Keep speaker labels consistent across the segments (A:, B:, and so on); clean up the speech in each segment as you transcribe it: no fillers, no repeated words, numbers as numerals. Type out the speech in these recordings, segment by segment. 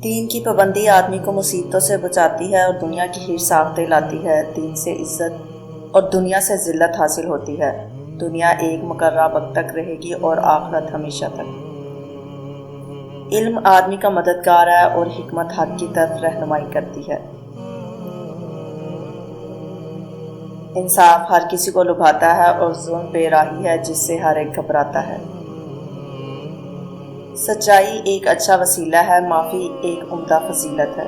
A: دین کی پابندی آدمی کو مصیبتوں سے بچاتی ہے اور دنیا کی حرص آفتیں لاتی ہے۔ دین سے عزت اور دنیا سے ذلت حاصل ہوتی ہے۔ دنیا ایک مقررہ وقت تک رہے گی اور آخرت ہمیشہ تک۔ علم آدمی کا مددگار ہے اور حکمت حق کی طرف رہنمائی کرتی ہے۔ انصاف ہر کسی کو لبھاتا ہے اور ظلم بے راہی ہے جس سے ہر ایک گھبراتا ہے۔ سچائی ایک اچھا وسیلہ ہے، معافی ایک عمدہ فضیلت ہے۔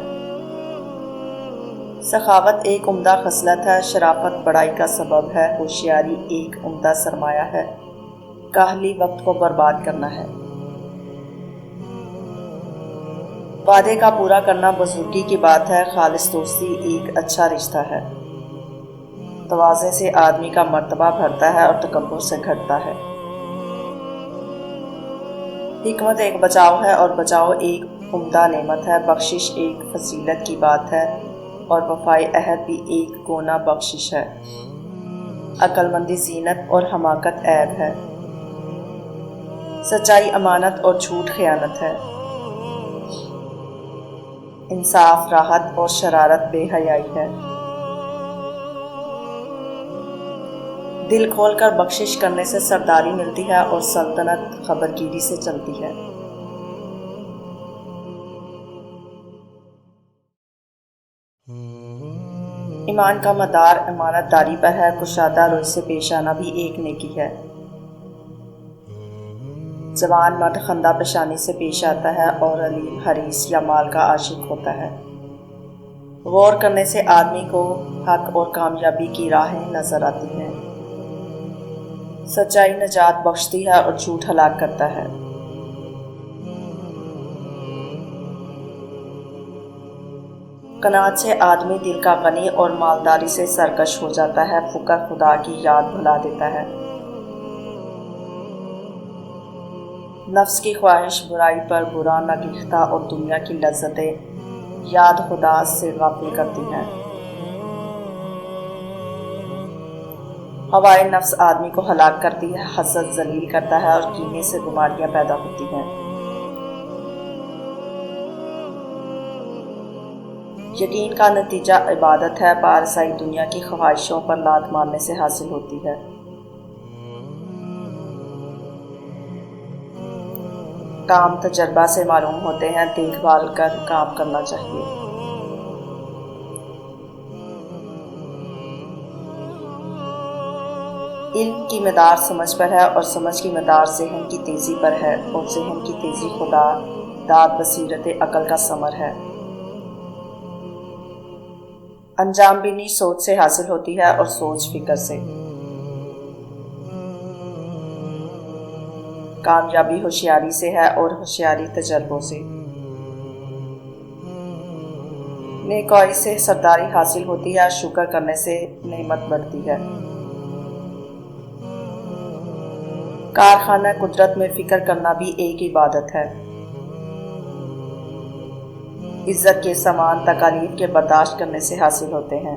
A: سخاوت ایک عمدہ خصلت ہے، شرافت بڑائی کا سبب ہے، ہوشیاری ایک عمدہ سرمایہ ہے، کاہلی وقت کو برباد کرنا ہے۔ وعدے کا پورا کرنا بزرگی کی بات ہے، خالص دوستی ایک اچھا رشتہ ہے۔ تواضع سے آدمی کا مرتبہ بڑھتا ہے اور تکبر سے گھٹتا ہے۔ حکمت ایک بچاؤ ہے اور بچاؤ ایک عمدہ نعمت ہے، بخشش ایک فضیلت کی بات ہے اور وفائے عہد بھی ایک گونا بخشش ہے۔ عقل مندی زینت اور حماقت عیب ہے۔ سچائی امانت اور جھوٹ خیانت ہے۔ انصاف راحت اور شرارت بے حیائی ہے۔ دل کھول کر بخشش کرنے سے سرداری ملتی ہے اور سلطنت خبرگیری سے چلتی ہے۔ ایمان کا مدار امانت داری پر ہے، کشادہ روی سے پیش آنا بھی ایک نیکی ہے۔ جوان مرد خندہ پیشانی سے پیش آتا ہے اور علیم حریص یا مال کا عاشق ہوتا ہے۔ غور کرنے سے آدمی کو حق اور کامیابی کی راہیں نظر آتی ہیں۔ سچائی نجات بخشتی ہے اور جھوٹ ہلاک کرتا ہے۔ قناعت سے آدمی دل کا غنی اور مالداری سے سرکش ہو جاتا ہے، فقر خدا کی یاد بھلا دیتا ہے۔ نفس کی خواہش برائی پر برا نہ گریختہ اور دنیا کی لذتیں یاد خدا سے غافل کرتی ہیں۔ ہوائے نفس آدمی کو ہلاک کرتی ہے، حسد ذلیل کرتا ہے اور کینے سے بیماریاں پیدا ہوتی ہیں۔ یقین کا نتیجہ عبادت ہے، پارسائی دنیا کی خواہشوں پر لات مارنے سے حاصل ہوتی ہے۔ کام تجربہ سے معلوم ہوتے ہیں، دیکھ بھال کر کام کرنا چاہیے۔ علم کی مدار سمجھ پر ہے اور سمجھ کی مدار ذہن کی تیزی پر ہے اور ذہن کی تیزی خدا داد بصیرت عقل کا ثمر ہے۔ انجام بینی سوچ سے حاصل ہوتی ہے اور سوچ فکر سے۔ کامیابی ہوشیاری سے ہے اور ہوشیاری تجربوں سے۔ نیکوئی سے سرداری حاصل ہوتی ہے، شکر کرنے سے نعمت بڑھتی ہے۔ کارخانہ قدرت میں فکر کرنا بھی ایک عبادت ہے۔ عزت کے سامان تکالیف کے برداشت کرنے سے حاصل ہوتے ہیں۔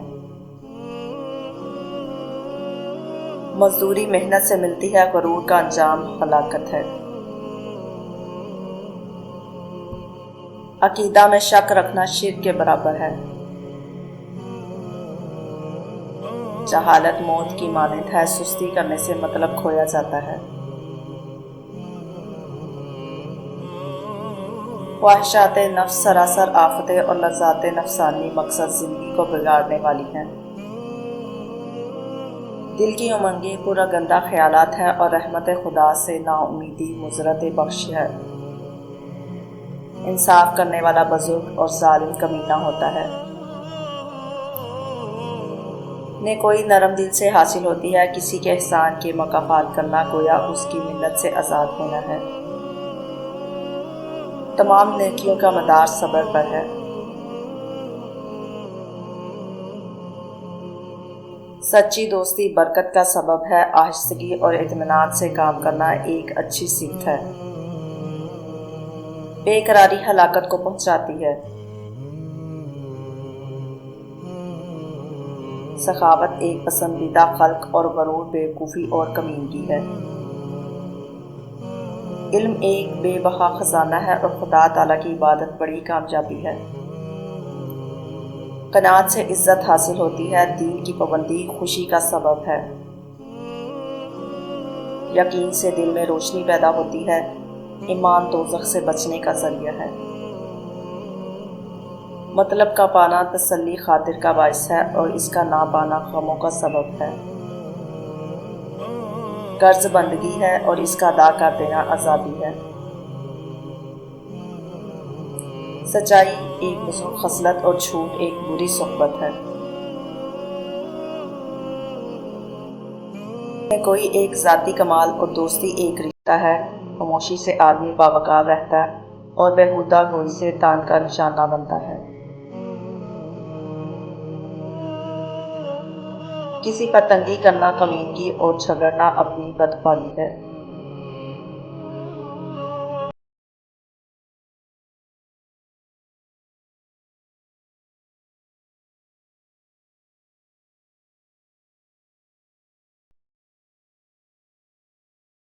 A: مزدوری محنت سے ملتی ہے، غرور کا انجام ہلاکت ہے۔ عقیدہ میں شک رکھنا شرک کے برابر ہے۔ جہالت موت کی مانند ہے، سستی کرنے سے مطلب کھویا جاتا ہے۔ خواہشات نفس سراسر آفتیں اور لذات نفسانی مقصد زندگی کو بگاڑنے والی ہیں۔ دل کی امنگیں پورا گندہ خیالات ہیں اور رحمت خدا سے نا امیدی مضرت بخش ہے۔ انصاف کرنے والا بزرگ اور ظالم کمینہ ہوتا ہے۔ نیکوئی نرم دل سے حاصل ہوتی ہے، کسی کے احسان کی مکافات کرنا گویا اس کی منت سے آزاد ہونا ہے۔ تمام نیکیوں کا مدار صبر پر ہے۔ سچی دوستی برکت کا سبب ہے، آہستگی اور اطمینان سے کام کرنا ایک اچھی صفت ہے۔ بے قراری ہلاکت کو پہنچاتی ہے۔ سخاوت ایک پسندیدہ خلق اور غرور بیوقوفی اور کمینگی ہے۔ علم ایک بے بہا خزانہ ہے اور خدا تعالیٰ کی عبادت بڑی کامیابی ہے۔ قناعت سے عزت حاصل ہوتی ہے، دین کی پابندی خوشی کا سبب ہے۔ یقین سے دل میں روشنی پیدا ہوتی ہے، ایمان دوزخ سے بچنے کا ذریعہ ہے۔ مطلب کا پانا تسلی خاطر کا باعث ہے اور اس کا نہ پانا غموں کا سبب ہے۔ قرض بندگی ہے اور اس کا ادا کر دینا آزادی ہے۔ سچائی ایک بزرگ خصلت اور جھوٹ ایک بری صحبت ہے۔ کوئی ایک ذاتی کمال اور دوستی ایک رشتہ ہے۔ خاموشی سے آدمی باوقار رہتا ہے اور بیہودہ گوئی سے تان کا نشانہ بنتا ہے۔ کسی پر تنگی کرنا کمینگی اور جھگڑنا اپنی بدحالی ہے۔